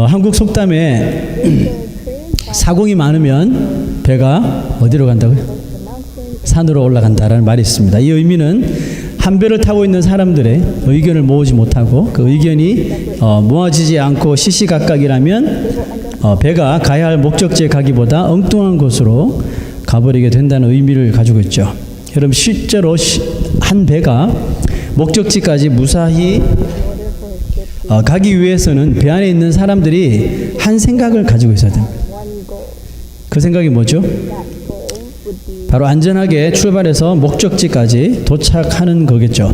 한국 속담에 사공이 많으면 배가 어디로 간다고요? 산으로 올라간다라는 말이 있습니다. 이 의미는 한 배를 타고 있는 사람들의 의견을 모으지 못하고 그 의견이 모아지지 않고 시시각각이라면 배가 가야 할 목적지에 가기보다 엉뚱한 곳으로 가버리게 된다는 의미를 가지고 있죠. 여러분, 실제로 한 배가 목적지까지 무사히 가기 위해서는 배 안에 있는 사람들이 한 생각을 가지고 있어야 됩니다. 그 생각이 뭐죠? 바로 안전하게 출발해서 목적지까지 도착하는 거겠죠.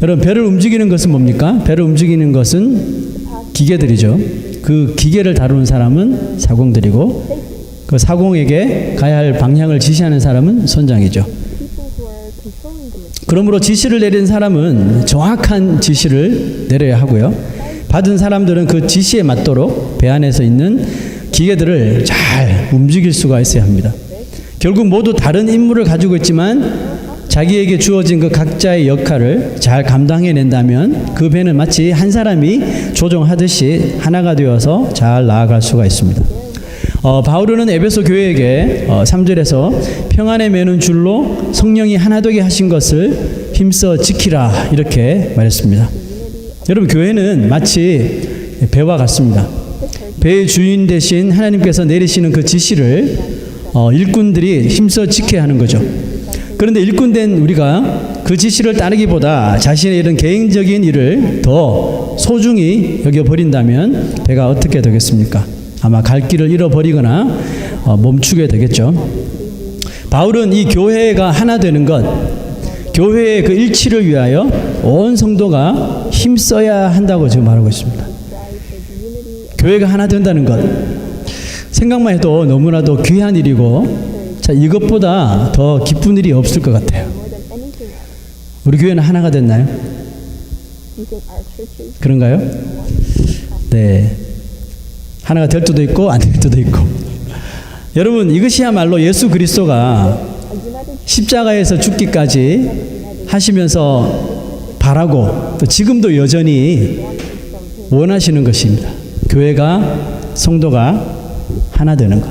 여러분, 배를 움직이는 것은 뭡니까? 배를 움직이는 것은 기계들이죠. 그 기계를 다루는 사람은 사공들이고 그 사공에게 가야 할 방향을 지시하는 사람은 선장이죠. 그러므로 지시를 내린 사람은 정확한 지시를 내려야 하고요. 받은 사람들은 그 지시에 맞도록 배 안에서 있는 기계들을 잘 움직일 수가 있어야 합니다. 결국 모두 다른 임무를 가지고 있지만 자기에게 주어진 그 각자의 역할을 잘 감당해낸다면 그 배는 마치 한 사람이 조종하듯이 하나가 되어서 잘 나아갈 수가 있습니다. 바울은 에베소 교회에게 3절에서 평안에 매는 줄로 성령이 하나 되게 하신 것을 힘써 지키라 이렇게 말했습니다. 여러분, 교회는 마치 배와 같습니다. 배의 주인 대신 하나님께서 내리시는 그 지시를 일꾼들이 힘써 지켜야 하는 거죠. 그런데 일꾼된 우리가 그 지시를 따르기보다 자신의 이런 개인적인 일을 더 소중히 여겨버린다면 배가 어떻게 되겠습니까? 아마 갈 길을 잃어버리거나 멈추게 되겠죠. 바울은 이 교회가 하나 되는 것, 교회의 그 일치를 위하여 온 성도가 힘써야 한다고 지금 말하고 있습니다. 교회가 하나 된다는 것, 생각만 해도 너무나도 귀한 일이고, 자, 이것보다 더 기쁜 일이 없을 것 같아요. 우리 교회는 하나가 됐나요? 그런가요? 네. 하나가 될 수도 있고 안 될 수도 있고. 여러분, 이것이야말로 예수 그리스도가 십자가에서 죽기까지 하시면서 바라고 또 지금도 여전히 원하시는 것입니다. 교회가, 성도가 하나 되는 것.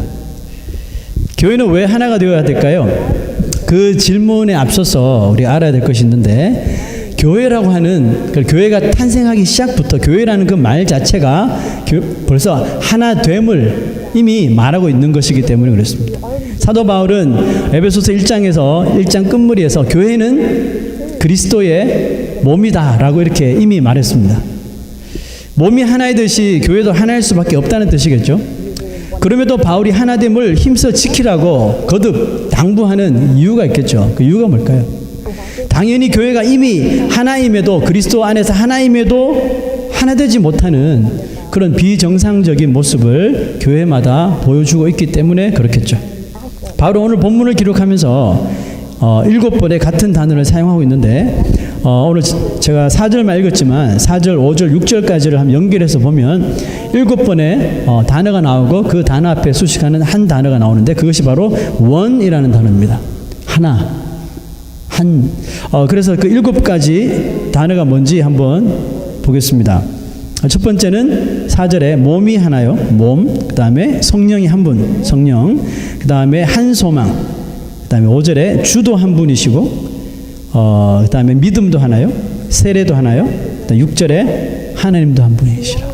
교회는 왜 하나가 되어야 될까요? 그 질문에 앞서서 우리가 알아야 될 것이 있는데, 교회라고 하는, 교회가 탄생하기 시작부터 교회라는 그 말 자체가 벌써 하나됨을 이미 말하고 있는 것이기 때문에 그렇습니다. 사도 바울은 에베소서 1장에서 1장 끝머리에서 교회는 그리스도의 몸이다 라고 이렇게 이미 말했습니다. 몸이 하나이듯이 교회도 하나일 수밖에 없다는 뜻이겠죠. 그럼에도 바울이 하나됨을 힘써 지키라고 거듭 당부하는 이유가 있겠죠. 그 이유가 뭘까요? 당연히 교회가 이미 하나임에도, 그리스도 안에서 하나임에도 하나 되지 못하는 그런 비정상적인 모습을 교회마다 보여주고 있기 때문에 그렇겠죠. 바로 오늘 본문을 기록하면서 7번의 같은 단어를 사용하고 있는데, 오늘 제가 4절만 읽었지만 4절, 5절, 6절까지를 한번 연결해서 보면 7번의 단어가 나오고 그 단어 앞에 수식하는 한 단어가 나오는데, 그것이 바로 원이라는 단어입니다. 하나, 한. 그래서 그 7가지 단어가 뭔지 한번 보겠습니다. 첫 번째는 4절에 몸이 하나요, 몸. 그 다음에 성령이 한 분, 성령. 그 다음에 한 소망. 그 다음에 5절에 주도 한 분이시고, 그 다음에 믿음도 하나요, 세례도 하나요. 6절에 하나님도 한 분이시라.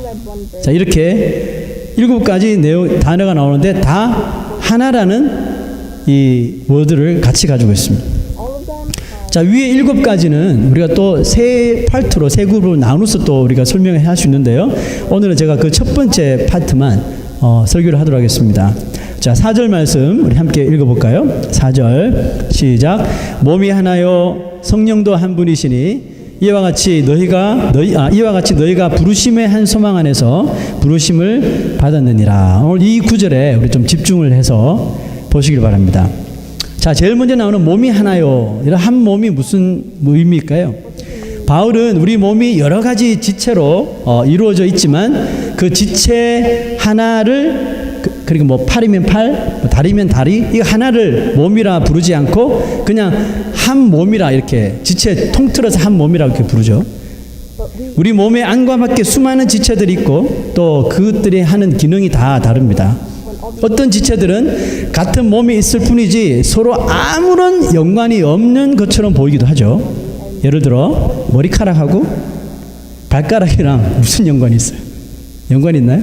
자, 이렇게 7가지 단어가 나오는데 다 하나라는 이 워드를 같이 가지고 있습니다. 자, 위에 7가지는 우리가 또 세 파트로, 세 그룹으로 나누어서 또 우리가 설명을 할 수 있는데요. 오늘은 제가 그 첫 번째 파트만 설교를 하도록 하겠습니다. 자, 4절 말씀 우리 함께 읽어볼까요? 4절 시작. 몸이 하나요, 성령도 한 분이시니 이와 같이 너희가 부르심의 한 소망 안에서 부르심을 받았느니라. 오늘 이 구절에 우리 좀 집중을 해서 보시길 바랍니다. 자, 제일 먼저 나오는 몸이 하나요. 이런 한 몸이 무슨 의미일까요? 바울은 우리 몸이 여러 가지 지체로 이루어져 있지만 그 지체 하나를, 그리고 뭐 팔이면 팔, 뭐 다리면 다리, 이 하나를 몸이라 부르지 않고 그냥 한 몸이라, 이렇게 지체 통틀어서 한 몸이라고 이렇게 부르죠. 우리 몸의 안과 밖에 수많은 지체들이 있고 또 그것들이 하는 기능이 다 다릅니다. 어떤 지체들은 같은 몸에 있을 뿐이지 서로 아무런 연관이 없는 것처럼 보이기도 하죠. 예를 들어 머리카락하고 발가락이랑 무슨 연관이 있어요? 연관이 있나요?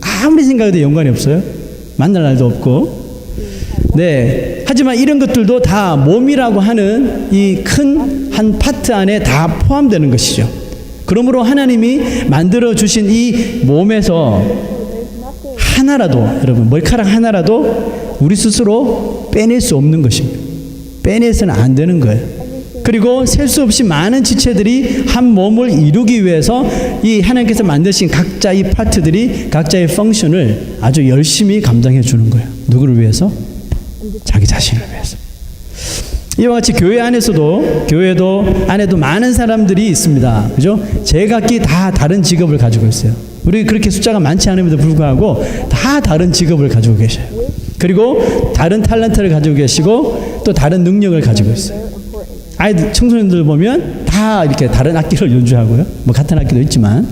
아무리 생각해도 연관이 없어요. 만날 날도 없고. 네. 하지만 이런 것들도 다 몸이라고 하는 이 큰 한 파트 안에 다 포함되는 것이죠. 그러므로 하나님이 만들어 주신 이 몸에서 하나라도, 여러분 머리카락 하나라도 우리 스스로 빼낼 수 없는 것입니다. 빼내서는 안 되는 거예요. 그리고 셀 수 없이 많은 지체들이 한 몸을 이루기 위해서 이 하나님께서 만드신 각자의 파트들이 각자의 펑션을 아주 열심히 감당해 주는 거예요. 누구를 위해서? 자기 자신을 위해서. 이와 같이 교회 안에서도, 교회도 안에도 많은 사람들이 있습니다. 그죠? 제각기 다 다른 직업을 가지고 있어요. 우리 그렇게 숫자가 많지 않음에도 불구하고 다 다른 직업을 가지고 계셔요. 그리고 다른 탤런트를 가지고 계시고 또 다른 능력을 가지고 있어요. 아이들, 청소년들 보면 다 이렇게 다른 악기를 연주하고요. 뭐 같은 악기도 있지만.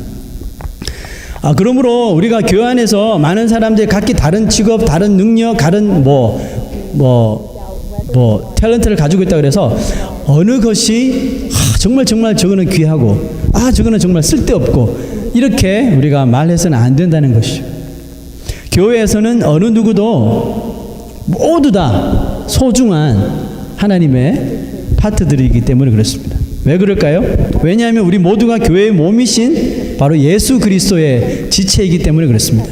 그러므로 우리가 교회 안에서 많은 사람들이 각기 다른 직업, 다른 능력, 다른 탤런트를 가지고 있다 그래서 어느 것이 정말 저거는 귀하고 저거는 정말 쓸데없고 이렇게 우리가 말해서는 안 된다는 것이죠. 교회에서는 어느 누구도 모두 다 소중한 하나님의 파트들이기 때문에 그렇습니다. 왜 그럴까요? 왜냐하면 우리 모두가 교회의 몸이신 바로 예수 그리스도의 지체이기 때문에 그렇습니다.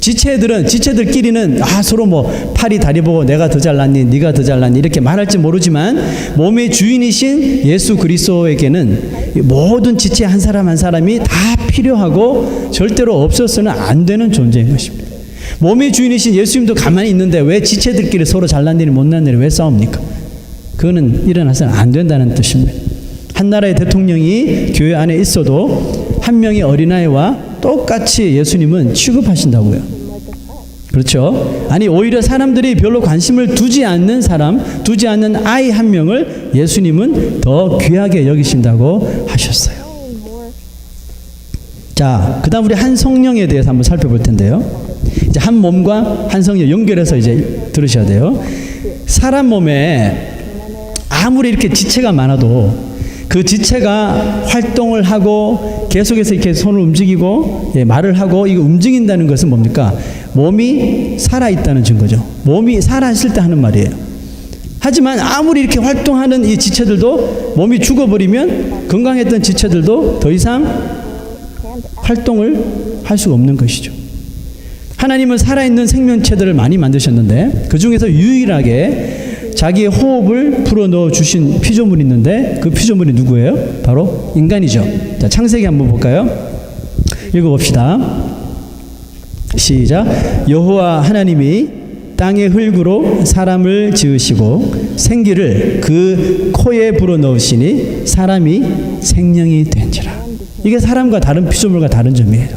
지체들끼리는 서로 팔이 다리 보고 내가 더 잘났니 네가 더 잘났니 이렇게 말할지 모르지만 몸의 주인이신 예수 그리스도에게는 모든 지체 한 사람 한 사람이 다 필요하고 절대로 없어서는 안 되는 존재인 것입니다. 몸의 주인이신 예수님도 가만히 있는데 왜 지체들끼리 서로 잘났니 못났니 왜 싸웁니까? 그거는 일어나서는 안 된다는 뜻입니다. 한 나라의 대통령이 교회 안에 있어도 한 명의 어린아이와 똑같이 예수님은 취급하신다고요. 그렇죠? 아니 오히려 사람들이 별로 관심을 두지 않는 아이 한 명을 예수님은 더 귀하게 여기신다고 하셨어요. 자, 그 다음 우리 한 성령에 대해서 한번 살펴볼 텐데요. 이제 한 몸과 한 성령 연결해서 이제 들으셔야 돼요. 사람 몸에 아무리 이렇게 지체가 많아도 그 지체가 활동을 하고 계속해서 이렇게 손을 움직이고 말을 하고 이거 움직인다는 것은 뭡니까? 몸이 살아있다는 증거죠. 몸이 살아있을 때 하는 말이에요. 하지만 아무리 이렇게 활동하는 이 지체들도 몸이 죽어버리면 건강했던 지체들도 더 이상 활동을 할 수가 없는 것이죠. 하나님은 살아있는 생명체들을 많이 만드셨는데 그 중에서 유일하게 자기의 호흡을 불어넣어 주신 피조물이 있는데 그 피조물이 누구예요? 바로 인간이죠. 자, 창세기 한번 볼까요? 읽어봅시다. 시작. 여호와 하나님이 땅의 흙으로 사람을 지으시고 생기를 그 코에 불어넣으시니 사람이 생명이 된지라. 이게 사람과 다른 피조물과 다른 점이에요.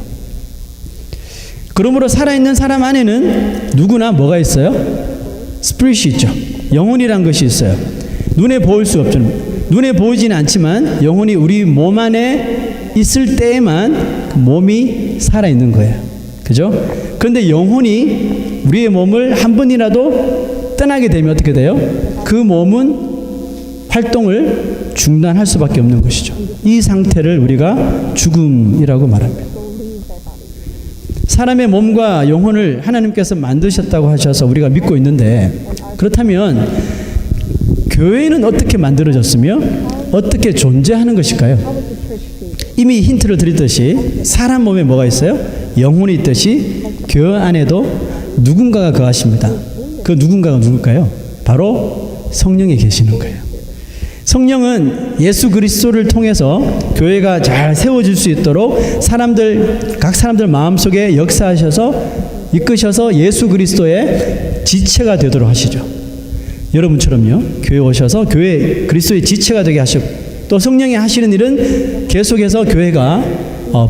그러므로 살아있는 사람 안에는 누구나 뭐가 있어요? 스피릿이 있죠. 영혼이란 것이 있어요. 눈에 보일 수 없죠. 눈에 보이지는 않지만 영혼이 우리 몸 안에 있을 때에만 그 몸이 살아있는 거예요. 그죠? 그런데 영혼이 우리의 몸을 한 번이라도 떠나게 되면 어떻게 돼요? 그 몸은 활동을 중단할 수밖에 없는 것이죠. 이 상태를 우리가 죽음이라고 말합니다. 사람의 몸과 영혼을 하나님께서 만드셨다고 하셔서 우리가 믿고 있는데 그렇다면 교회는 어떻게 만들어졌으며 어떻게 존재하는 것일까요? 이미 힌트를 드렸듯이 사람 몸에 뭐가 있어요? 영혼이 있듯이 교회 안에도 누군가가 거하십니다. 그 누군가가 누굴까요? 바로 성령이 계시는 거예요. 성령은 예수 그리스도를 통해서 교회가 잘 세워질 수 있도록 각 사람들 마음속에 역사하셔서 이끄셔서 예수 그리스도의 지체가 되도록 하시죠. 여러분처럼요. 교회 오셔서 교회 그리스도의 지체가 되게 하시고 또 성령이 하시는 일은 계속해서 교회가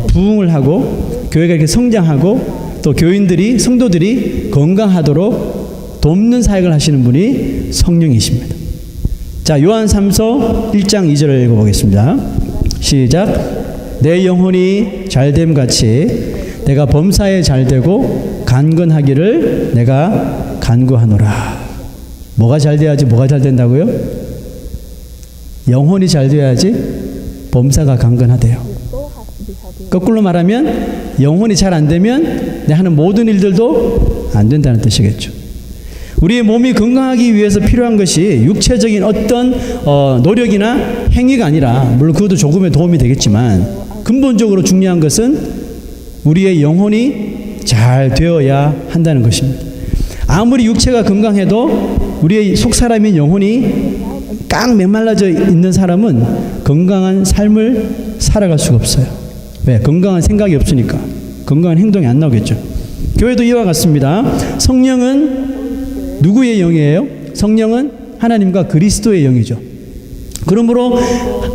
부흥을 하고 교회가 이렇게 성장하고 또 교인들이 성도들이 건강하도록 돕는 사역을 하시는 분이 성령이십니다. 자, 요한 3서 1장 2절을 읽어보겠습니다. 시작. 내 영혼이 잘됨 같이 내가 범사에 잘되고 간건하기를 내가 간구하노라. 뭐가 잘 돼야지 뭐가 잘 된다고요? 영혼이 잘 돼야지 범사가 강건하대요. 거꾸로 말하면 영혼이 잘 안 되면 내 하는 모든 일들도 안 된다는 뜻이겠죠. 우리의 몸이 건강하기 위해서 필요한 것이 육체적인 어떤 노력이나 행위가 아니라, 물론 그것도 조금의 도움이 되겠지만 근본적으로 중요한 것은 우리의 영혼이 잘 되어야 한다는 것입니다. 아무리 육체가 건강해도 우리의 속사람인 영혼이 깡 메말라져 있는 사람은 건강한 삶을 살아갈 수가 없어요. 왜? 건강한 생각이 없으니까. 건강한 행동이 안 나오겠죠. 교회도 이와 같습니다. 성령은 누구의 영이에요? 성령은 하나님과 그리스도의 영이죠. 그러므로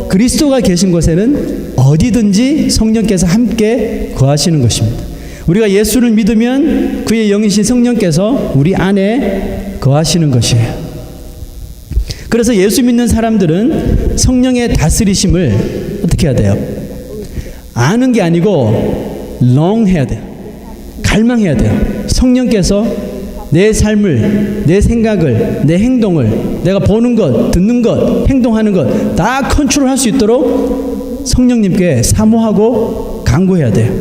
그리스도가 계신 곳에는 어디든지 성령께서 함께 거하시는 것입니다. 우리가 예수를 믿으면 그의 영이신 성령께서 우리 안에 거하시는 것이에요. 그래서 예수 믿는 사람들은 성령의 다스리심을 어떻게 해야 돼요? 아는 게 아니고 long 해야 돼요. 갈망해야 돼요. 성령께서 내 삶을, 내 생각을, 내 행동을, 내가 보는 것, 듣는 것, 행동하는 것 다 컨트롤할 수 있도록 성령님께 사모하고 간구해야 돼요.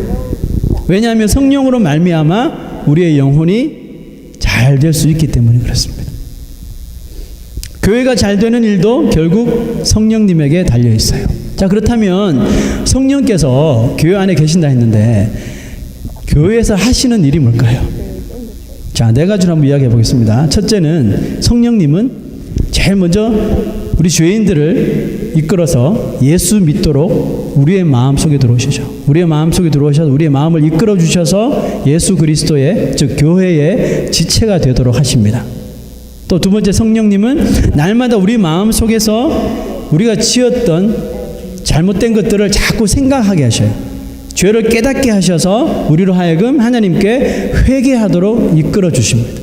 왜냐하면 성령으로 말미암아 우리의 영혼이 잘 될 수 있기 때문에 그렇습니다. 교회가 잘 되는 일도 결국 성령님에게 달려 있어요. 자, 그렇다면 성령께서 교회 안에 계신다 했는데 교회에서 하시는 일이 뭘까요? 자, 네 가지로 한번 이야기해 보겠습니다. 첫째는 성령님은 제일 먼저 우리 죄인들을 이끌어서 예수 믿도록 우리의 마음 속에 들어오시죠. 우리의 마음 속에 들어오셔서 우리의 마음을 이끌어 주셔서 예수 그리스도의, 즉 교회의 지체가 되도록 하십니다. 또 두 번째, 성령님은 날마다 우리 마음 속에서 우리가 지었던 잘못된 것들을 자꾸 생각하게 하셔요. 죄를 깨닫게 하셔서 우리로 하여금 하나님께 회개하도록 이끌어 주십니다.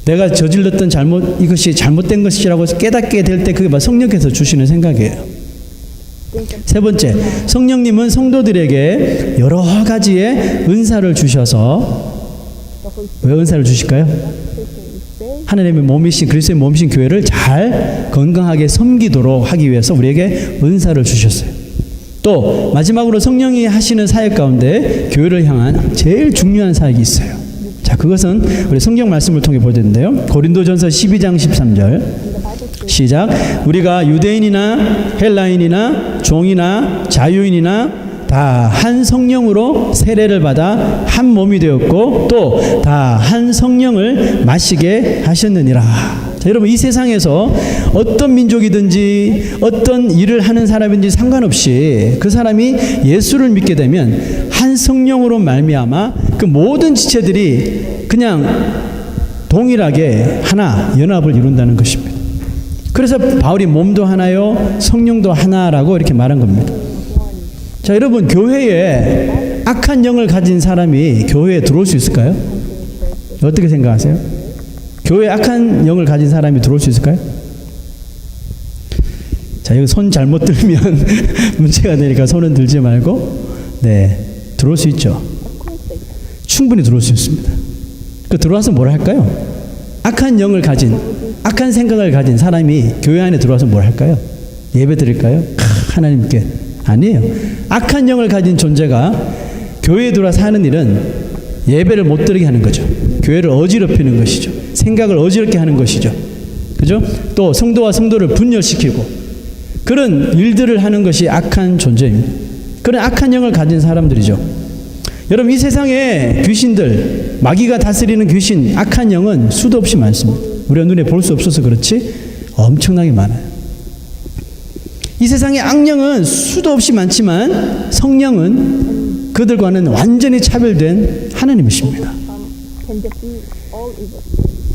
내가 저질렀던 잘못, 이것이 잘못된 것이라고 깨닫게 될 때 그게 성령께서 주시는 생각이에요. 세 번째, 성령님은 성도들에게 여러 가지의 은사를 주셔서, 왜 은사를 주실까요? 하나님의 몸이신, 그리스도의 몸이신 교회를 잘 건강하게 섬기도록 하기 위해서 우리에게 은사를 주셨어요. 또 마지막으로 성령이 하시는 사역 가운데 교회를 향한 제일 중요한 사역이 있어요. 자, 그것은 우리 성경 말씀을 통해 보는데요. 고린도전서 12장 13절 시작. 우리가 유대인이나 헬라인이나 종이나 자유인이나 다 한 성령으로 세례를 받아 한 몸이 되었고 또 다 한 성령을 마시게 하셨느니라. 자, 여러분, 이 세상에서 어떤 민족이든지 어떤 일을 하는 사람인지 상관없이 그 사람이 예수를 믿게 되면 한 성령으로 말미암아 그 모든 지체들이 그냥 동일하게 하나 연합을 이룬다는 것입니다. 그래서 바울이 몸도 하나요 성령도 하나라고 이렇게 말한 겁니다. 자, 여러분, 교회에 악한 영을 가진 사람이 교회에 들어올 수 있을까요? 어떻게 생각하세요? 교회에 악한 영을 가진 사람이 들어올 수 있을까요? 자, 이거 손 잘못 들면 문제가 되니까 손은 들지 말고, 네, 들어올 수 있죠. 충분히 들어올 수 있습니다. 그 들어와서 뭘 할까요? 악한 영을 가진, 악한 생각을 가진 사람이 교회 안에 들어와서 뭘 할까요? 예배 드릴까요? 하나님께. 아니에요. 악한 영을 가진 존재가 교회에 들어와서 하는 일은 예배를 못 드리게 하는 거죠. 교회를 어지럽히는 것이죠. 생각을 어지럽게 하는 것이죠. 그죠? 또 성도와 성도를 분열시키고 그런 일들을 하는 것이 악한 존재입니다. 그런 악한 영을 가진 사람들이죠. 여러분, 이 세상에 귀신들, 마귀가 다스리는 귀신, 악한 영은 수도 없이 많습니다. 우리가 눈에 볼 수 없어서 그렇지 엄청나게 많아요. 이 세상의 악령은 수도 없이 많지만 성령은 그들과는 완전히 차별된 하나님이십니다.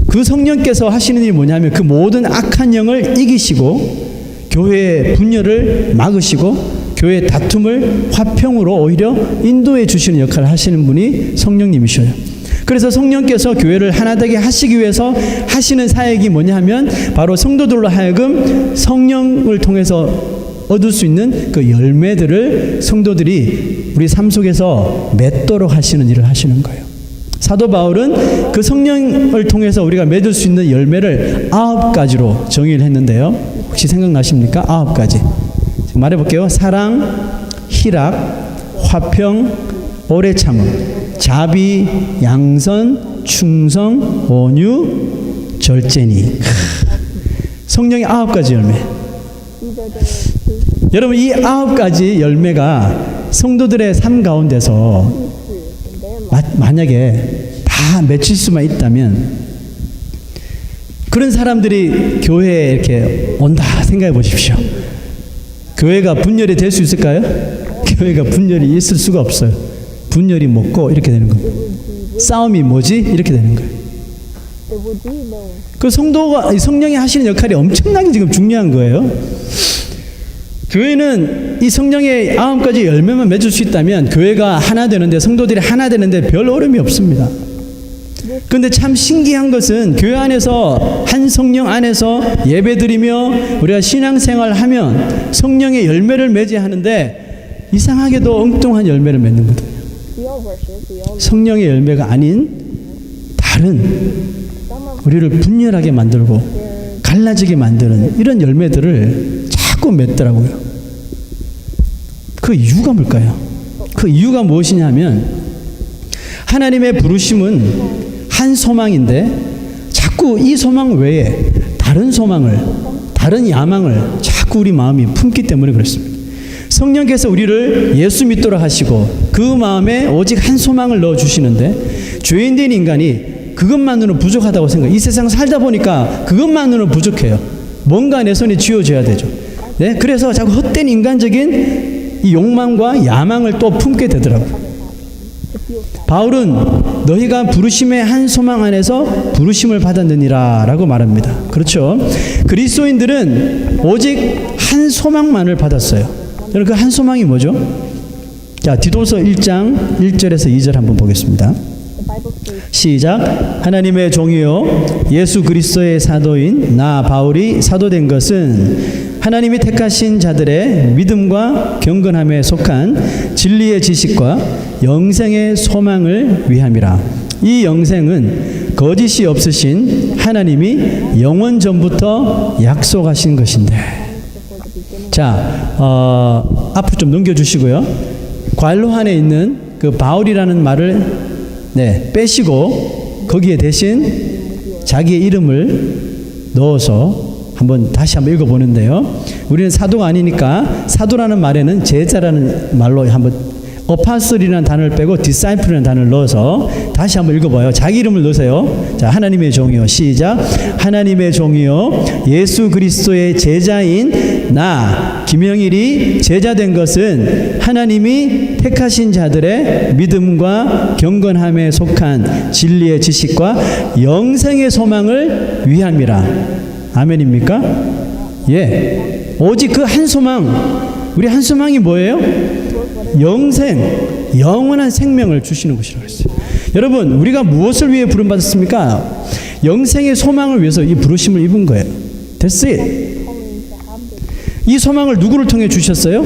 그 성령께서 하시는 일이 뭐냐면 그 모든 악한 영을 이기시고 교회의 분열을 막으시고 교회의 다툼을 화평으로 오히려 인도해 주시는 역할을 하시는 분이 성령님이셔요. 그래서 성령께서 교회를 하나 되게 하시기 위해서 하시는 사역이 뭐냐 하면 바로 성도들로 하여금 성령을 통해서 얻을 수 있는 그 열매들을 성도들이 우리 삶 속에서 맺도록 하시는 일을 하시는 거예요. 사도 바울은 그 성령을 통해서 우리가 맺을 수 있는 열매를 9가지로 정의를 했는데요. 혹시 생각나십니까? 9가지. 말해볼게요. 사랑, 희락, 화평, 오래 참음, 자비, 양선, 충성, 온유, 절제니. 성령의 9가지 열매. 여러분, 이 9가지 열매가 성도들의 삶 가운데서 만약에 다 맺힐 수만 있다면, 그런 사람들이 교회에 이렇게 온다 생각해 보십시오. 교회가 분열이 될 수 있을까요? 교회가 분열이 있을 수가 없어요. 분열이 먹고 이렇게 되는 겁니다. 싸움이 뭐지? 이렇게 되는 거예요. 그 성령이 하시는 역할이 엄청나게 지금 중요한 거예요. 교회는 이 성령의 9가지 열매만 맺을 수 있다면 교회가 하나 되는데, 성도들이 하나 되는데 별 어려움이 없습니다. 그런데 참 신기한 것은 교회 안에서 한 성령 안에서 예배드리며 우리가 신앙생활하면 성령의 열매를 맺어야 하는데 이상하게도 엉뚱한 열매를 맺는 거거든요. 성령의 열매가 아닌 다른 우리를 분열하게 만들고 갈라지게 만드는 이런 열매들을 자꾸 맺더라고요. 그 이유가 뭘까요? 그 이유가 무엇이냐면, 하나님의 부르심은 한 소망인데 자꾸 이 소망 외에 다른 소망을, 다른 야망을 자꾸 우리 마음이 품기 때문에 그렇습니다. 성령께서 우리를 예수 믿도록 하시고 그 마음에 오직 한 소망을 넣어주시는데, 죄인된 인간이 그것만으로는 부족하다고 생각해요. 이 세상 살다 보니까 그것만으로는 부족해요. 뭔가 내 손에 쥐어져야 되죠. 네? 그래서 자꾸 헛된 인간적인 이 욕망과 야망을 또 품게 되더라고요. 바울은 너희가 부르심의 한 소망 안에서 부르심을 받았느니라 라고 말합니다. 그렇죠? 그리스도인들은 오직 한 소망만을 받았어요. 그 한 소망이 뭐죠? 자, 디도서 1장 1절에서 2절 한번 보겠습니다. 시작. 하나님의 종이요 예수 그리스도의 사도인 나 바울이 사도된 것은 하나님이 택하신 자들의 믿음과 경건함에 속한 진리의 지식과 영생의 소망을 위함이라. 이 영생은 거짓이 없으신 하나님이 영원 전부터 약속하신 것인데. 자, 앞으로 좀 넘겨주시고요. 괄호안에 있는 그 바울이라는 말을 빼시고 거기에 대신 자기의 이름을 넣어서 다시 한번 읽어보는데요. 우리는 사도가 아니니까 사도라는 말에는 제자라는 말로 한번 어파슬이라는 단어를 빼고 디사이플이라는 단어를 넣어서 다시 한번 읽어봐요. 자기 이름을 넣으세요. 자, 하나님의 종이요. 시작. 하나님의 종이요 예수 그리스도의 제자인 나 김영일이 제자된 것은 하나님이 택하신 자들의 믿음과 경건함에 속한 진리의 지식과 영생의 소망을 위함이라. 아멘입니까? 예. 오직 그 한 소망, 우리 한 소망이 뭐예요? 영생, 영원한 생명을 주시는 것이라고 했어요. 여러분, 우리가 무엇을 위해 부름받았습니까? 영생의 소망을 위해서 이 부르심을 입은 거예요. That's it. 이 소망을 누구를 통해 주셨어요?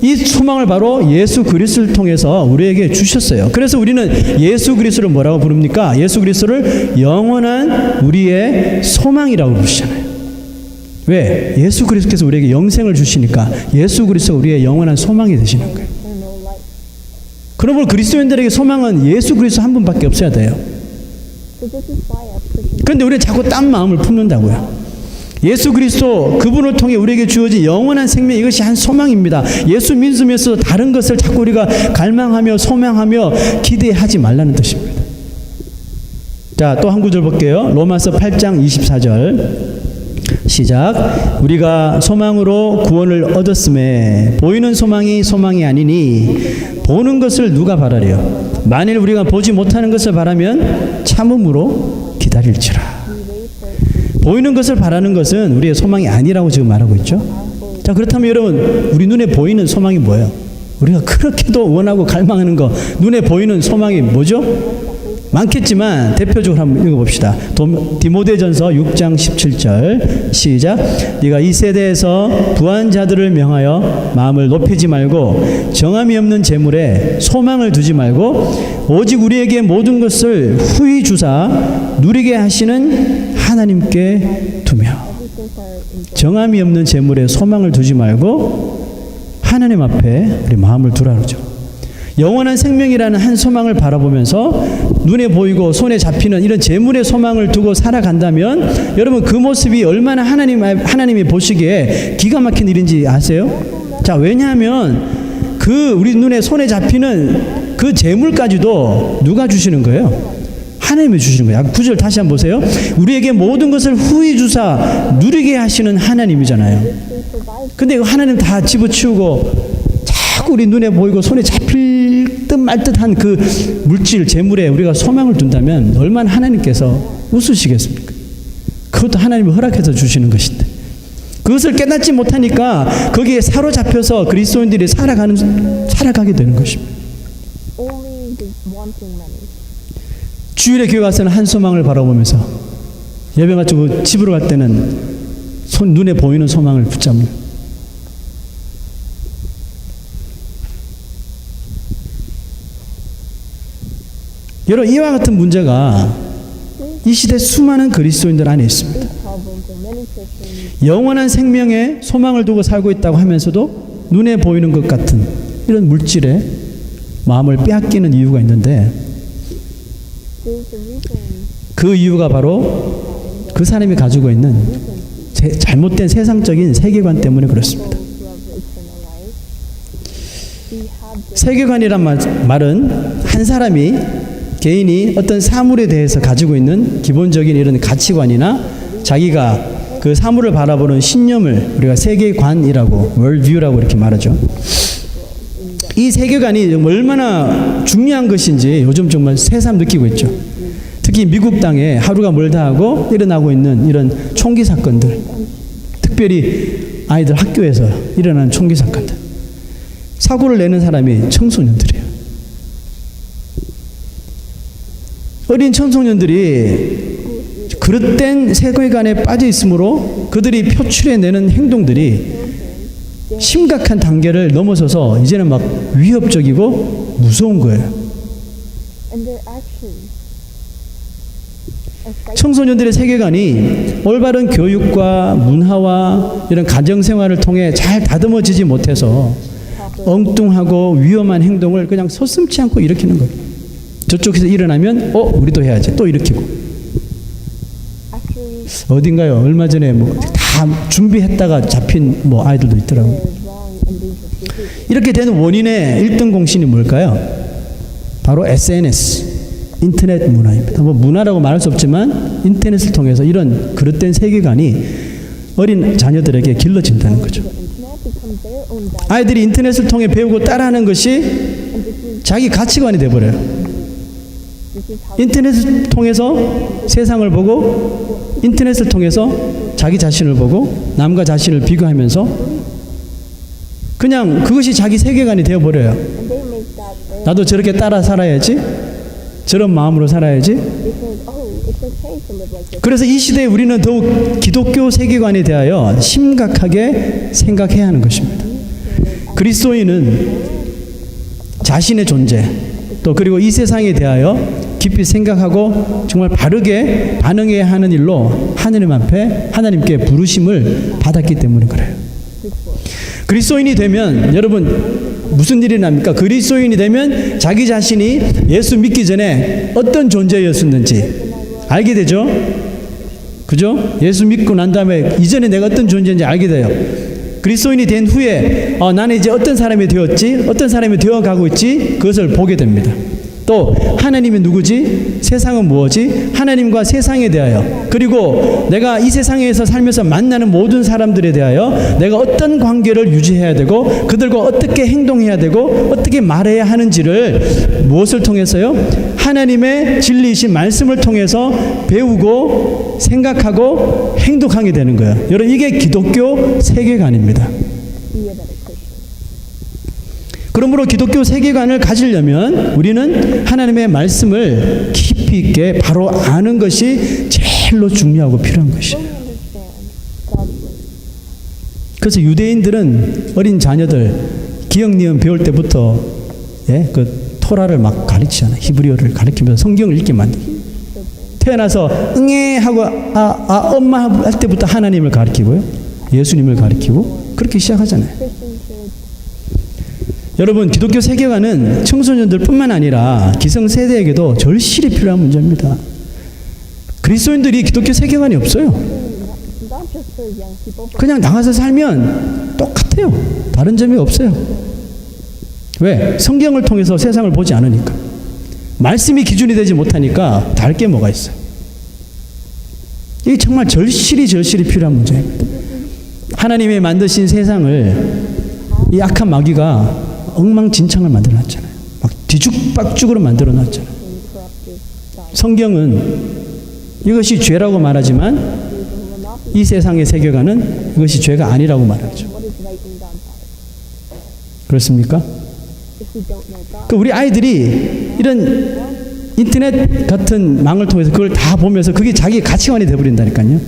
이 소망을 바로 예수 그리스도를 통해서 우리에게 주셨어요. 그래서 우리는 예수 그리스도를 뭐라고 부릅니까? 예수 그리스도를 영원한 우리의 소망이라고 부르시잖아요. 왜? 예수 그리스도께서 우리에게 영생을 주시니까 예수 그리스도가 우리의 영원한 소망이 되시는 거예요. 그러므로 그리스도인들에게 소망은 예수 그리스도 한 분밖에 없어야 돼요. 그런데 우리는 자꾸 딴 마음을 품는다고요. 예수 그리스도 그분을 통해 우리에게 주어진 영원한 생명, 이것이 한 소망입니다. 예수 믿으면서 다른 것을 자꾸 우리가 갈망하며 소망하며 기대하지 말라는 뜻입니다. 자, 또 한 구절 볼게요. 로마서 8장 24절 시작. 우리가 소망으로 구원을 얻었음에 보이는 소망이 소망이 아니니 보는 것을 누가 바라려. 만일 우리가 보지 못하는 것을 바라면 참음으로 기다릴지라. 보이는 것을 바라는 것은 우리의 소망이 아니라고 지금 말하고 있죠. 자, 그렇다면 여러분, 우리 눈에 보이는 소망이 뭐예요? 우리가 그렇게도 원하고 갈망하는 거, 눈에 보이는 소망이 뭐죠? 많겠지만 대표적으로 한번 읽어봅시다. 디모데전서 6장 17절 시작. 네가 이 세대에서 부한 자들을 명하여 마음을 높이지 말고 정함이 없는 재물에 소망을 두지 말고 오직 우리에게 모든 것을 후히 주사 누리게 하시는 하나님께 두며. 정함이 없는 재물에 소망을 두지 말고 하나님 앞에 우리 마음을 두라 그러죠. 영원한 생명이라는 한 소망을 바라보면서 눈에 보이고 손에 잡히는 이런 재물의 소망을 두고 살아간다면 여러분 그 모습이 얼마나 하나님이 보시기에 기가 막힌 일인지 아세요? 자, 왜냐하면 그 우리 눈에 손에 잡히는 그 재물까지도 누가 주시는 거예요? 하나님이 주시는 거예요. 9절 다시 한번 보세요. 우리에게 모든 것을 후히 주사 누리게 하시는 하나님이잖아요. 근데 하나님 다 집어치우고 자꾸 우리 눈에 보이고 손에 잡힐 듯 말 듯한 그 물질, 재물에 우리가 소망을 둔다면 얼마나 하나님께서 웃으시겠습니까? 그것도 하나님이 허락해서 주시는 것인데 그것을 깨닫지 못하니까 거기에 사로잡혀서 그리스도인들이 살아가게 되는 것입니다. 주일에 교회 와서는 한 소망을 바라보면서 예배 마치고 집으로 갈 때는 눈에 보이는 소망을 붙잡는. 여러분 이와 같은 문제가 이 시대 수많은 그리스도인들 안에 있습니다. 영원한 생명에 소망을 두고 살고 있다고 하면서도 눈에 보이는 것 같은 이런 물질에 마음을 빼앗기는 이유가 있는데 그 이유가 바로 그 사람이 가지고 있는 잘못된 세상적인 세계관 때문에 그렇습니다. 세계관이란 말은 한 사람이 개인이 어떤 사물에 대해서 가지고 있는 기본적인 이런 가치관이나 자기가 그 사물을 바라보는 신념을 우리가 세계관이라고 월드뷰라고 이렇게 말하죠. 이 세계관이 얼마나 중요한 것인지 요즘 정말 새삼 느끼고 있죠. 특히 미국 땅에 하루가 멀다 하고 일어나고 있는 이런 총기 사건들, 특별히 아이들 학교에서 일어나는 총기 사건들, 사고를 내는 사람이 청소년들이에요. 어린 청소년들이 그릇된 세계관에 빠져 있으므로 그들이 표출해내는 행동들이 심각한 단계를 넘어서서 이제는 막 위협적이고 무서운 거예요. 청소년들의 세계관이 올바른 교육과 문화와 이런 가정생활을 통해 잘 다듬어지지 못해서 엉뚱하고 위험한 행동을 그냥 서슴지 않고 일으키는 거예요. 저쪽에서 일어나면 우리도 해야지 또 일으키고. 어딘가요? 얼마 전에 다 준비했다가 잡힌 아이들도 있더라고요. 이렇게 되는 원인의 1등 공신이 뭘까요? 바로 SNS, 인터넷 문화입니다. 문화라고 말할 수 없지만 인터넷을 통해서 이런 그릇된 세계관이 어린 자녀들에게 길러진다는 거죠. 아이들이 인터넷을 통해 배우고 따라하는 것이 자기 가치관이 되어버려요. 인터넷을 통해서 세상을 보고 인터넷을 통해서 자기 자신을 보고 남과 자신을 비교하면서 그냥 그것이 자기 세계관이 되어버려요. 나도 저렇게 따라 살아야지, 저런 마음으로 살아야지. 그래서 이 시대에 우리는 더욱 기독교 세계관에 대하여 심각하게 생각해야 하는 것입니다. 그리스도인은 자신의 존재 또 그리고 이 세상에 대하여 깊이 생각하고 정말 바르게 반응해야 하는 일로 하나님 앞에 하나님께 부르심을 받았기 때문에 그래요. 그리스도인이 되면 여러분 무슨 일이 납니까? 그리스도인이 되면 자기 자신이 예수 믿기 전에 어떤 존재였었는지 알게 되죠. 그죠? 예수 믿고 난 다음에 이전에 내가 어떤 존재인지 알게 돼요. 그리스도인이 된 후에 나는 이제 어떤 사람이 되었지, 어떤 사람이 되어가고 있지, 그것을 보게 됩니다. 또 하나님이 누구지? 세상은 무엇이? 하나님과 세상에 대하여 그리고 내가 이 세상에서 살면서 만나는 모든 사람들에 대하여 내가 어떤 관계를 유지해야 되고 그들과 어떻게 행동해야 되고 어떻게 말해야 하는지를 무엇을 통해서요? 하나님의 진리이신 말씀을 통해서 배우고 생각하고 행동하게 되는 거예요. 여러분 이게 기독교 세계관입니다. 그러므로 기독교 세계관을 가지려면 우리는 하나님의 말씀을 깊이 깊이 있게 바로 아는 것이 제일로 중요하고 필요한 것이에요. fully understand God's word. 그래서 유대인들은 어린 자녀들 기억 니은 배울 때부터 그 토라를 막 가르치잖아요. 히브리어를 가르치면서 성경을 읽게 만들어요. 태어나서 응애 하고 엄마 할 때부터 하나님을 가르치고요. 예수님을 가르치고 그렇게 시작하잖아요. Christians should 여러분, 기독교 세계관은 청소년들뿐만 아니라 기성세대에게도 절실히 필요한 문제입니다. 그리스도인들이 기독교 세계관이 없어요. not just for young people, but 그냥 나가서 살면 똑같아요. 다른 점이 없어요. 왜? 성경을 통해서 세상을 보지 않으니까. 말씀이 기준이 되지 못하니까 다를 게 뭐가 있어요. 이게 정말 절실히 필요한 문제입니다. 하나님이 만드신 세상을 이 악한 마귀가 엉망진창을 만들어놨잖아요. 막 뒤죽박죽으로 만들어놨잖아요. corrupted God. 성경은 이것이 죄라고 말하지만 이 세상의 세계관은 이것이 죄가 아니라고 말하죠. What is right and God's heart? 그렇습니까? If we don't know God, 그 우리 아이들이 이런 인터넷 같은 망을 통해서 그걸 다 보면서 그게 자기 가치관이 돼버린다니까요.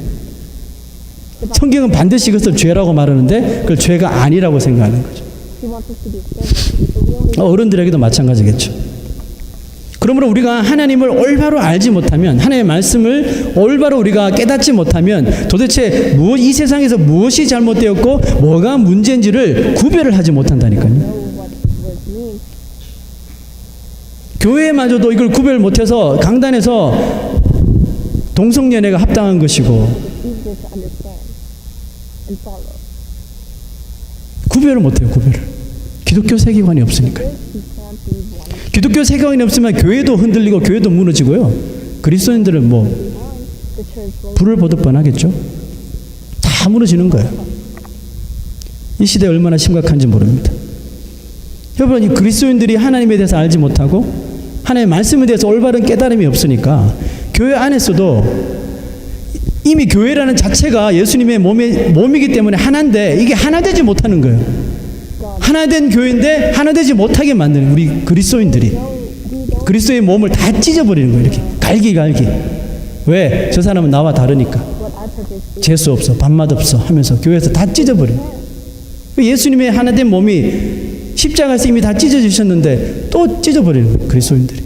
성경은 반드시 그것을 죄라고 말하는데 그걸 죄가 아니라고 생각하는 거죠. He wants us to be offended, but we only 어른들에게도 마찬가지겠죠. 그러므로 우리가 하나님을 올바로 알지 못하면, 하나님의 말씀을 올바로 우리가 깨닫지 못하면 도대체 이 세상에서 무엇이 잘못되었고 뭐가 문제인지를 구별을 하지 못한다니까요. know what word means. 교회마저도 이걸 구별 못해서 강단에서 동성연애가 합당한 것이고 Easier to understand and follow. 구별을 못해요. 구별을. 기독교 세계관이 없으니까요. He can't be one. 기독교 세계관이 없으면 교회도 흔들리고 교회도 무너지고요. 그리스도인들은 뭐 The church will 불을 보듯 뻔하겠죠. 다 무너지는 거예요. 이 시대에 얼마나 심각한지 모릅니다. 여러분, 이 그리스도인들이 하나님에 대해서 알지 못하고 하나님의 말씀에 대해서 올바른 깨달음이 없으니까 교회 안에서도 이미 교회라는 자체가 예수님의 몸이기 때문에 하나인데 이게 하나 되지 못하는 거예요. 하나 된 교회인데 하나 되지 못하게 만드는 우리 그리스도인들이 그리스도의 몸을 다 찢어버리는 거예요. 이렇게 갈기. 왜? 저 사람은 나와 다르니까. what our purpose is. 재수 없어, 밥맛 없어 하면서 교회에서 다 찢어버려요. 예수님의 하나 된 몸이 십자가에서 이미 다 찢어지셨는데 또 찢어버리는 거예요. 그리스도인들이.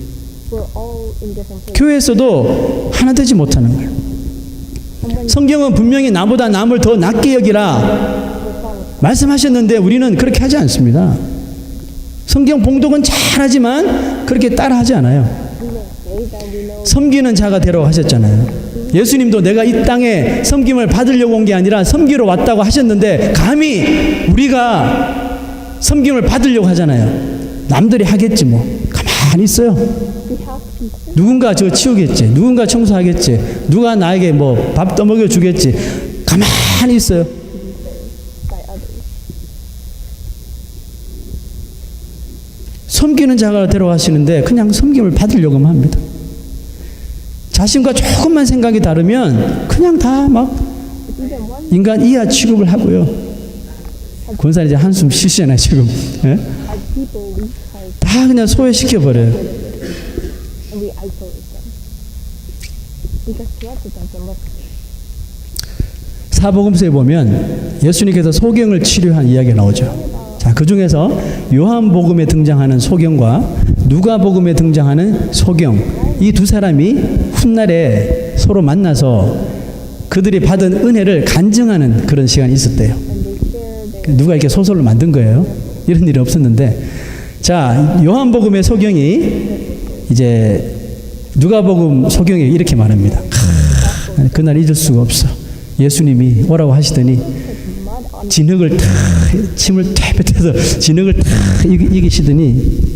We're all in different places. 교회에서도 하나 되지 못하는 거예요. And when 성경은 분명히 나보다 남을 더 낫게 여기라 we're following, 말씀하셨는데 우리는 그렇게 하지 않습니다. 성경 봉독은 잘하지만 그렇게 따라하지 않아요. we may say that we know 섬기는 자가 되라고 하셨잖아요. 예수님도 내가 이 땅에 섬김을 받으려고 온 게 아니라 섬기러 왔다고 하셨는데 감히 우리가 섬김을 받으려고 하잖아요. 남들이 하겠지 뭐. 가만히 있어요. we have to be 누군가 저거 치우겠지. 누군가 청소하겠지. 누가 나에게 뭐 밥 떠먹여 주겠지. 가만히 있어요. by others. 섬기는 자가 데려가시는데 그냥 섬김을 받으려고만 합니다. 자신과 조금만 생각이 다르면 그냥 다 막 If even one 인간 이하 취급을 하고요. 권사님 이제 한숨 쉬시잖아요 지금. 예? as people we try 다 그냥 소외시켜버려요. and we isolate them. Because to us it doesn't look good. 사복음서에 보면 예수님께서 소경을 치료한 이야기가 나오죠. 자, 그 중에서 요한복음에 등장하는 소경과 누가복음에 등장하는 소경 이 두 사람이 훗날에 서로 만나서 그들이 받은 은혜를 간증하는 그런 시간이 있었대요. And they share their 누가 이렇게 소설로 만든 거예요. 이런 일이 없었는데 자, 요한복음의 소경이 이제 누가복음 소경이 이렇게 말합니다. 그날 잊을 수가 없어. 예수님이 오라고 하시더니 mud on 진흙을 탁 침을 탁 뱉어서 진흙을 탁 이기시더니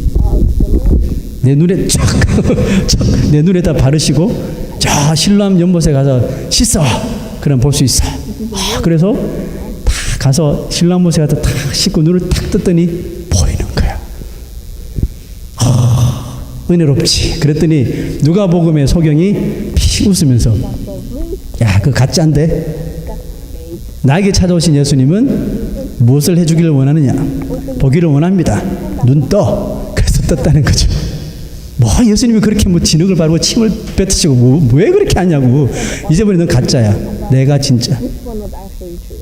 내 눈에 내 눈에다 바르시고 저 실로암 연못에 가서 씻어. 그럼 볼 수 있어. 그래서 탁 가서 실로암 연못에 가서 탁 씻고 눈을 탁 떴더니 보이는 거야. 은혜롭지. 그랬더니 누가복음의 소경이 피 웃으면서 야, 그 가짜인데 나에게 찾아오신 예수님은 무엇을 해주기를 원하느냐? 보기를 원합니다. 눈 떠. 그래서 떴다는 거죠. 뭐 예수님이 그렇게 뭐 진흙을 바르고 침을 뱉으시고 왜 그렇게 하냐고. 이제부터 넌 가짜야. 내가 진짜. Which one was actually true?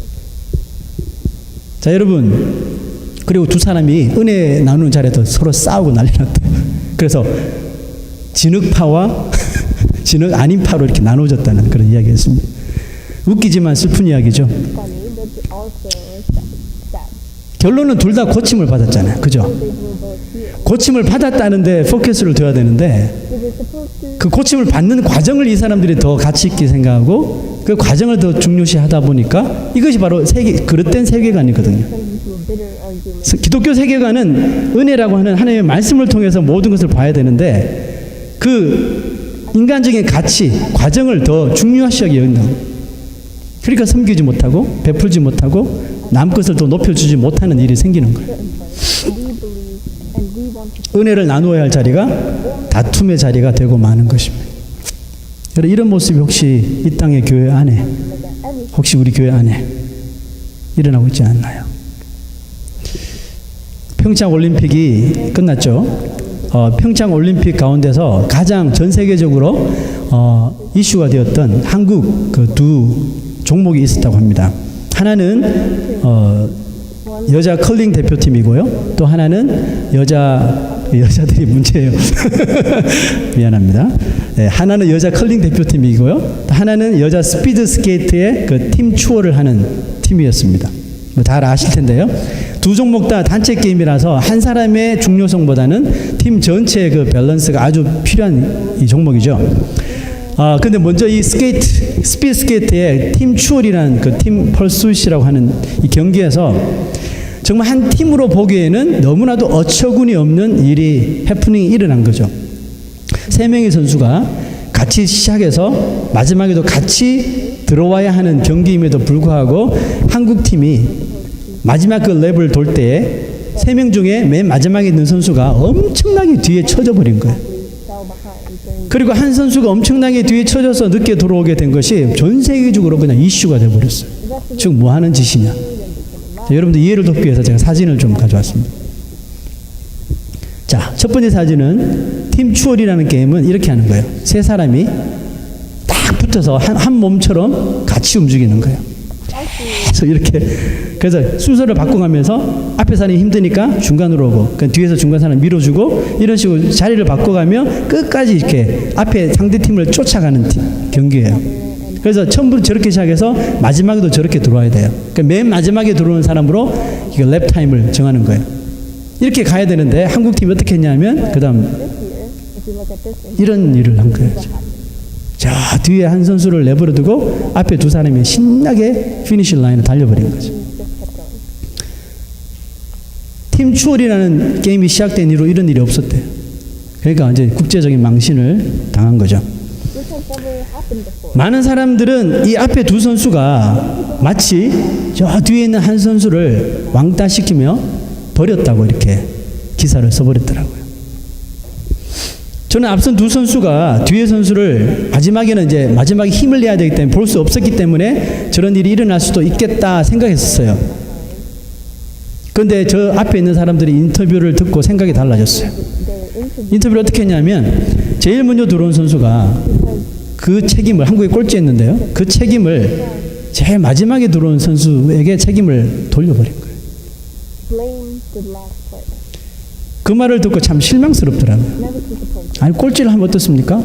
자, 여러분. 그리고 두 사람이 은혜 나누는 자리에서 서로 싸우고 난리 났다. 그래서 진흙파와 진흙 아닌 파로 이렇게 나눠졌다는 그런 이야기였습니다. 웃기지만 슬픈 이야기죠. Funny, but also sad. 결론은 둘 다 고침을 받았잖아요. 그죠? They were both healed. 고침을 받았다는데 포커스를 둬야 되는데 They were supposed to 그 고침을 받는 과정을 이 사람들이 더 가치 있게 생각하고 그 과정을 더 중요시 하다 보니까 이것이 바로 그릇된 세계관이거든요. turn into a bitter argument. 기독교 세계관은 은혜라고 하는 하나님의 말씀을 통해서 모든 것을 봐야 되는데 그 인간적인 가치, 과정을 더 중요시하게 여긴다. 그러니까 섬기지 못하고 베풀지 못하고 남 것을 더 높여주지 못하는 일이 생기는 거예요. And we believe and we want to 은혜를 나누어야 할 자리가 다툼의 자리가 되고 마는 것입니다. 여러분, 이런 모습이 혹시 이 땅의 교회 안에, look at everything. 혹시 우리 교회 안에 일어나고 있지 않나요? 평창 올림픽이 끝났죠. 평창 올림픽 가운데서 가장 전 세계적으로 이슈가 되었던 한국 그 두 종목이 있었다고 합니다. 하나는 여자 컬링 대표팀이고요. 또 하나는 여자들이 문제예요. 미안합니다. 네, 하나는 여자 컬링 대표팀이고요. 또 하나는 여자 스피드 스케이트의 그 팀 추월을 하는 팀이었습니다. 뭐 다 아실 텐데요. 두 종목 다 단체 게임이라서 한 사람의 중요성보다는 팀 전체의 그 밸런스가 아주 필요한 이 종목이죠. 근데 먼저 이 스피드 스케이트의 팀 추월이라는 그 팀 펄수시라고 하는 이 경기에서 정말 한 팀으로 보기에는 너무나도 어처구니 없는 해프닝이 일어난 거죠. 세 명의 선수가 같이 시작해서 마지막에도 같이 들어와야 하는 경기임에도 불구하고 한국 팀이 마지막 그 랩을 돌 때에 세 명 중에 맨 마지막에 있는 선수가 엄청나게 뒤에 쳐져 버린 거예요. fell behind during 그리고 한 선수가 엄청나게 뒤에 쳐져서 늦게 들어오게 된 것이 전 세계적으로 그냥 이슈가 돼 버렸어요. 지금 뭐 하는 짓이냐. 자, 여러분들 이해를 돕기 위해서 제가 사진을 좀 가져왔습니다. 자, 첫 번째 사진은 팀 추월이라는 게임은 이렇게 하는 거예요. 세 사람이 딱 붙어서 한 몸처럼 같이 움직이는 거예요. 그래서 이렇게 그래서 순서를 바꿔가면서 앞에 사람이 힘드니까 중간으로 오고 그 뒤에서 중간 사람 밀어주고 이런 식으로 자리를 바꿔가며 끝까지 이렇게 앞에 상대 팀을 쫓아가는 경기예요. 그래서 처음부터 저렇게 시작해서 마지막에도 저렇게 들어와야 돼요. 그러니까 맨 마지막에 들어오는 사람으로 이거 랩 타임을 정하는 거예요. 이렇게 가야 되는데 한국 팀이 어떻게 했냐면 그다음 this year, if you look at this, 이런 일을 한 거예요. 저 뒤에 한 선수를 내버려 두고 앞에 두 사람이 신나게 피니시 라인을 달려버린 거죠. just kept going. 팀 추월이라는 게임이 시작된 이후로 이런 일이 없었대요. 그러니까 이제 국제적인 망신을 당한 거죠. This has never happened before. 많은 사람들은 이 앞에 두 선수가 마치 저 뒤에 있는 한 선수를 왕따시키며 버렸다고 이렇게 기사를 써버렸더라고요. 저는 앞선 두 선수가 뒤에 선수를 마지막에 힘을 내야 되기 때문에 볼 수 없었기 때문에 저런 일이 일어날 수도 있겠다 생각했었어요. 그런데 저 앞에 있는 사람들이 인터뷰를 듣고 생각이 달라졌어요. Their interview 인터뷰를 어떻게 했냐면 제일 먼저 들어온 선수가 그 책임을 한국에 꼴찌했는데요. 그 책임을 제일 마지막에 들어온 선수에게 책임을 돌려버린 거예요. blamed the last player. 그 말을 듣고 참 실망스럽더라고요. Never took the point. 아니 꼴찌를 하면 어떻습니까?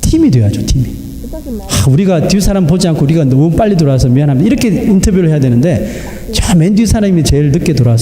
팀이 돼야죠. 팀이. It doesn't matter. 우리가 뒤 사람 보지 않고 우리가 너무 빨리 들어와서 미안합니다. 이렇게 인터뷰를 해야 되는데 저 맨 뒤 사람이 제일 늦게 들어와서